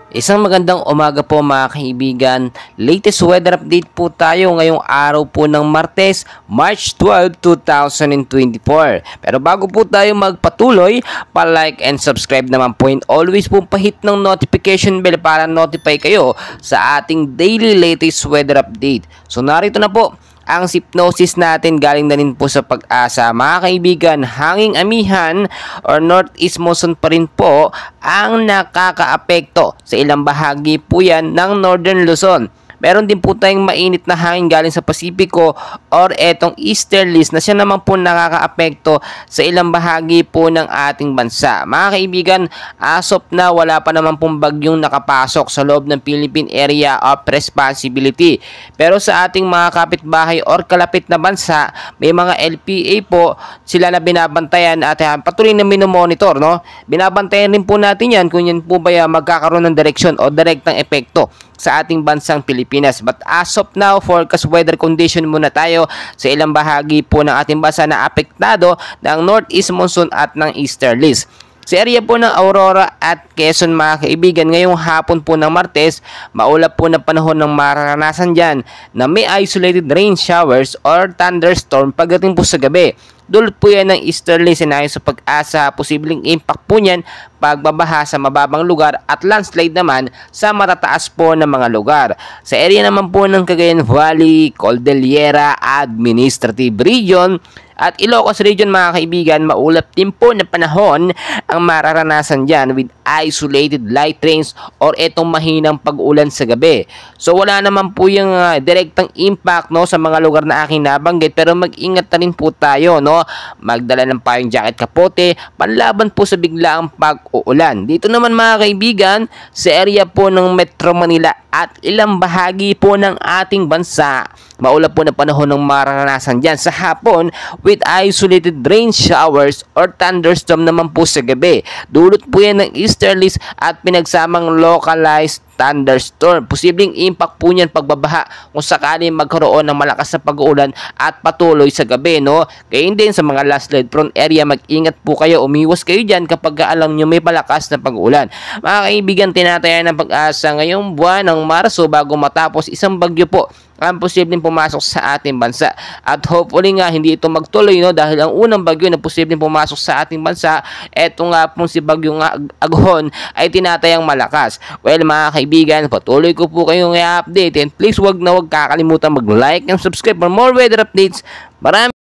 Isang magandang umaga po mga kaibigan. Latest weather update po tayo ngayong araw po ng Martes, March 12, 2024. Pero bago po tayo magpatuloy, pa-like and subscribe naman po and always po pa-hit ng notification bell para notify kayo sa ating daily latest weather update. So narito na po ang hypnosis natin galing na rin po sa Pag-asa. Mga kaibigan, hanging amihan or northeast monsoon pa rin po ang nakakaapekto sa ilang bahagi po yan ng Northern Luzon. Meron din po tayong mainit na hangin galing sa Pasipiko or etong easterlies na siya naman po nakakaapekto sa ilang bahagi po ng ating bansa. Mga kaibigan, as of na wala pa naman pong bagyong nakapasok sa loob ng Philippine Area of Responsibility. Pero sa ating mga kapitbahay or kalapit na bansa, may mga LPA po sila na binabantayan at patuloy na minomonitor. No? Binabantayan rin po natin yan kung yan po ba magkakaroon ng direksyon o direktang epekto sa ating bansang Pilipinas. But as of now, forecast weather condition muna tayo sa ilang bahagi po ng ating bansa na apektado ng northeast monsoon at ng easterlies. Sa area po ng Aurora at Quezon mga kaibigan, ngayong hapon po ng Martes, maulap po na panahon ng mararanasan dyan na may isolated rain showers or thunderstorm pagdating po sa gabi. Dulot po yan ng easterly scenario sa Pag-asa. Posibleng impact po niyan pagbabaha sa mababang lugar at landslide naman sa matataas po ng mga lugar. Sa area naman po ng Cagayan Valley, Cordillera Administrative Region at Ilocos Region mga kaibigan, maulap din po na panahon ang mararanasan dyan with isolated light rains or etong mahinang pag-ulan sa gabi. So wala naman po yung direktang impact no, sa mga lugar na aking nabanggit, pero mag-ingat na rin po tayo. No? Magdala ng payong jacket kapote, panlaban po sa biglaang pag-uulan. Dito naman mga kaibigan, sa area po ng Metro Manila at ilang bahagi po ng ating bansa, maulap po na panahon ng mararanasan dyan sa hapon with isolated rain showers or thunderstorm naman po sa gabi. Dulot po yan ng easterlies at pinagsamang localized thunderstorm. Posibleng impact po niyan pagbabaha kung sakaling magkaroon ng malakas na pag-uulan at patuloy sa gabi. No? Kaya din sa mga landslide prone area, mag-ingat po kayo. Umiwas kayo dyan kapag alam nyo may malakas na pag-uulan. Mga kaibigan, tinataya ng Pag-asa ngayong buwan ng Marso bago matapos isang bagyo po ang posibleng pumasok sa ating bansa. At hopefully nga hindi ito magtuloy, no? Dahil ang unang bagyo na posibleng pumasok sa ating bansa, eto nga pong si Bagyong Aghon ay tinatayang malakas. Well mga kaibigan, patuloy ko po kayong i-update and please wag na wag kakalimutan mag-like and subscribe for more weather updates. Maraming